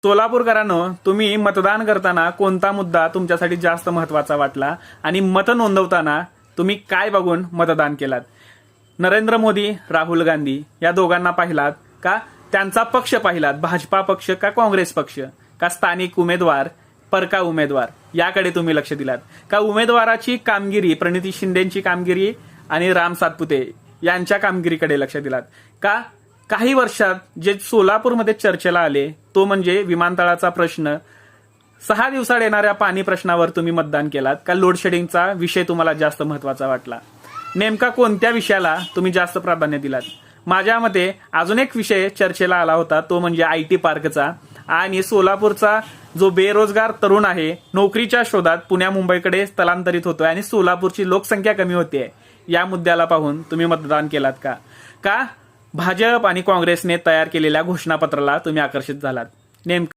सोलापूरकरांनो, तुम्ही मतदान करताना कोणता मुद्दा तुमच्यासाठी जास्त महत्वाचा वाटला आणि मत नोंदवताना तुम्ही काय बघून मतदान केलात? नरेंद्र मोदी, राहुल गांधी या दोघांना पाहिलात का? त्यांचा पक्ष पाहिलात, भाजपा पक्ष का काँग्रेस पक्ष का स्थानिक उमेदवार, परका उमेदवार याकडे तुम्ही लक्ष दिलात का? उमेदवाराची कामगिरी, प्रणिती शिंदेची कामगिरी आणि राम सातपुते यांच्या कामगिरीकडे लक्ष दिलात का? काही वर्षात जे सोलापूरमध्ये चर्चेला आले तो म्हणजे विमानतळाचा प्रश्न, 6 दिवसाड येणाऱ्या पाणी प्रश्नावर तुम्ही मतदान केलात का? लोडशेडिंगचा विषय तुम्हाला जास्त महत्वाचा वाटला? नेमका कोणत्या विषयाला तुम्ही जास्त प्राधान्य दिलात? माझ्या मते अजून एक विषय चर्चेला आला होता तो म्हणजे IT पार्कचा आणि सोलापूरचा जो बेरोजगार तरुण आहे नोकरीच्या शोधात पुण्या मुंबईकडे स्थलांतरित होतोय आणि सोलापूरची लोकसंख्या कमी होतीये, या मुद्द्याला पाहून तुम्ही मतदान केलात का? का भाजप आणि काँग्रेसने तयार केलेल्या घोषणापत्राला तुम्ही आकर्षित झालात? नेमकं